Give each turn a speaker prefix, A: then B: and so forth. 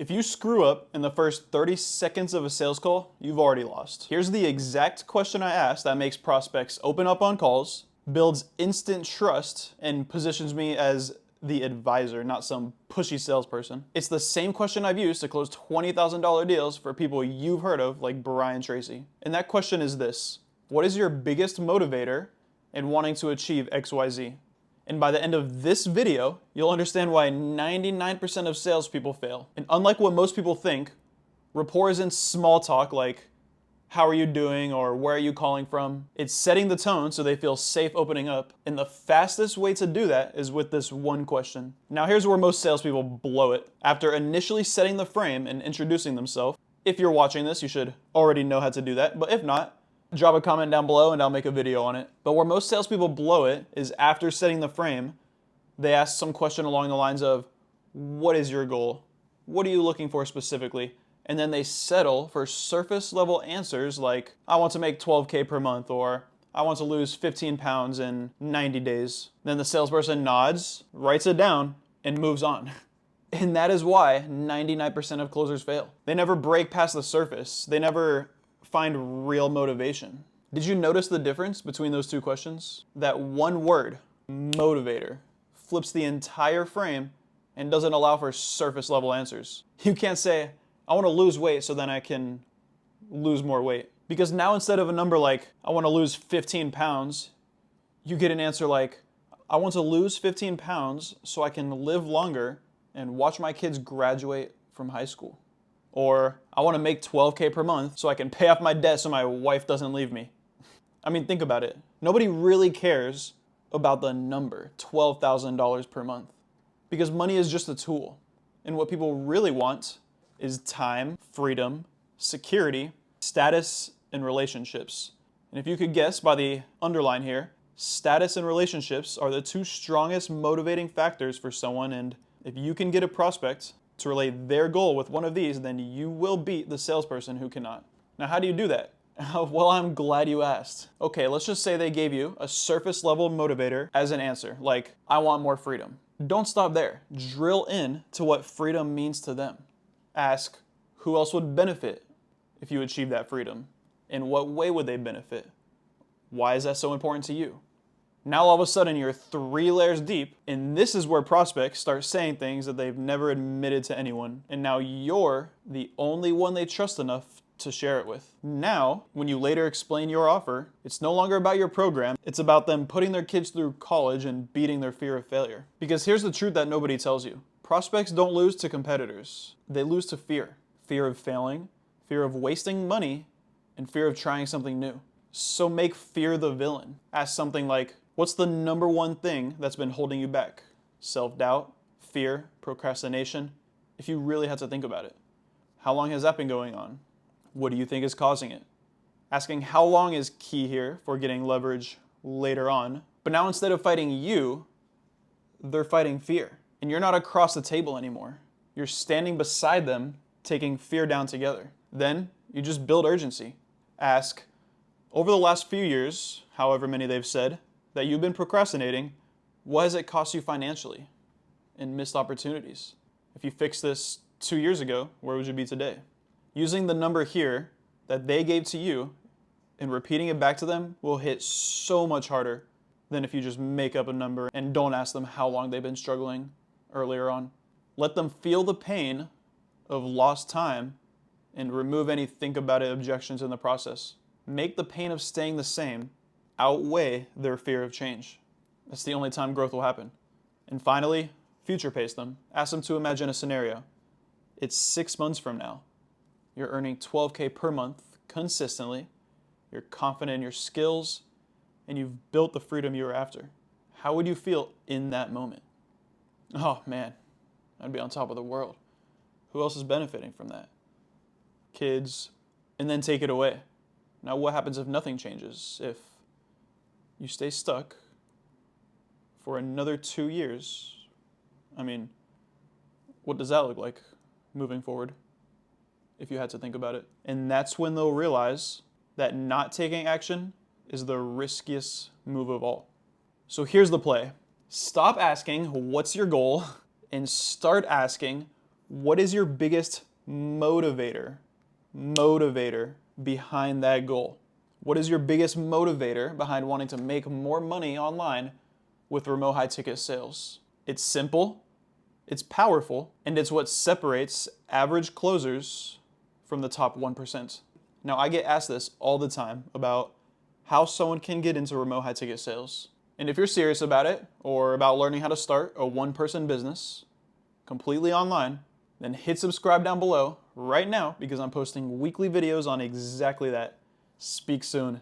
A: If you screw up in the first 30 seconds of a sales call, you've already lost. Here's the exact question I asked that makes prospects open up on calls, builds instant trust, and positions me as the advisor, not some pushy salesperson. It's the same question I've used to close $20,000 deals for people you've heard of, like Brian Tracy. And that question is this: what is your biggest motivator in wanting to achieve XYZ? And by the end of this video, you'll understand why 99% of salespeople fail. And unlike what most people think, rapport isn't small talk like, how are you doing, or where are you calling from? It's setting the tone so they feel safe opening up. And the fastest way to do that is with this one question. Now here's where most salespeople blow it. After initially setting the frame and introducing themselves, if you're watching this, you should already know how to do that, but if not, drop a comment down below and I'll make a video on it. But where most salespeople blow it is after setting the frame, they ask some question along the lines of, what is your goal? What are you looking for specifically? And then they settle for surface level answers like, I want to make 12K per month, or I want to lose 15 pounds in 90 days. Then the salesperson nods, writes it down, and moves on. And that is why 99% of closers fail. They never break past the surface. They never find real motivation. Did you notice the difference between those two questions? That one word, motivator, flips the entire frame and doesn't allow for surface level answers. You can't say, I want to lose weight so then I can lose more weight. Because now instead of a number like, I want to lose 15 pounds, you get an answer like, I want to lose 15 pounds so I can live longer and watch my kids graduate from high school. Or I want to make 12K per month so I can pay off my debt so my wife doesn't leave me. I mean, think about it. Nobody really cares about the number, $12,000 per month, because money is just a tool. And what people really want is time, freedom, security, status, and relationships. And if you could guess by the underline here, status and relationships are the two strongest motivating factors for someone, and if you can get a prospect to relate their goal with one of these, then you will beat the salesperson who cannot. Now, how do you do that? Well, I'm glad you asked. Okay, let's just say they gave you a surface level motivator as an answer, like, I want more freedom. Don't stop there. Drill in to what freedom means to them. Ask, who else would benefit if you achieve that freedom? In what way would they benefit? Why is that so important to you? Now all of a sudden you're 3 layers deep, and this is where prospects start saying things that they've never admitted to anyone, and now you're the only one they trust enough to share it with. Now, when you later explain your offer, it's no longer about your program, it's about them putting their kids through college and beating their fear of failure. Because here's the truth that nobody tells you. Prospects don't lose to competitors. They lose to fear. Fear of failing, fear of wasting money, and fear of trying something new. So make fear the villain. Ask something like, what's the number one thing that's been holding you back? Self-doubt, fear, procrastination? If you really had to think about it. How long has that been going on? What do you think is causing it? Asking how long is key here for getting leverage later on. But now instead of fighting you, they're fighting fear. And you're not across the table anymore. You're standing beside them, taking fear down together. Then you just build urgency. Ask, over the last few years, however many they've said, that you've been procrastinating, what has it cost you financially in missed opportunities? If you fixed this 2 years ago, where would you be today? Using the number here that they gave to you and repeating it back to them will hit so much harder than if you just make up a number and don't ask them how long they've been struggling earlier on. Let them feel the pain of lost time and remove any think about it objections in the process. Make the pain of staying the same outweigh their fear of change. That's the only time growth will happen. And finally, future pace them. Ask them to imagine a scenario. It's 6 months from now. You're earning 12K per month consistently. You're confident in your skills, and you've built the freedom you were after. How would you feel in that moment? Oh man, I'd be on top of the world. Who else is benefiting from that? Kids, and then take it away. Now what happens if nothing changes? If you stay stuck for another 2 years? I mean, what does that look like moving forward? If you had to think about it. And that's when they'll realize that not taking action is the riskiest move of all. So here's the play. Stop asking, what's your goal? And start asking, What is your biggest motivator behind that goal? What is your biggest motivator behind wanting to make more money online with remote high ticket sales? It's simple, it's powerful, and it's what separates average closers from the top 1%. Now, I get asked this all the time about how someone can get into remote high ticket sales. And if you're serious about it, or about learning how to start a one-person business completely online, then hit subscribe down below right now because I'm posting weekly videos on exactly that. Speak soon.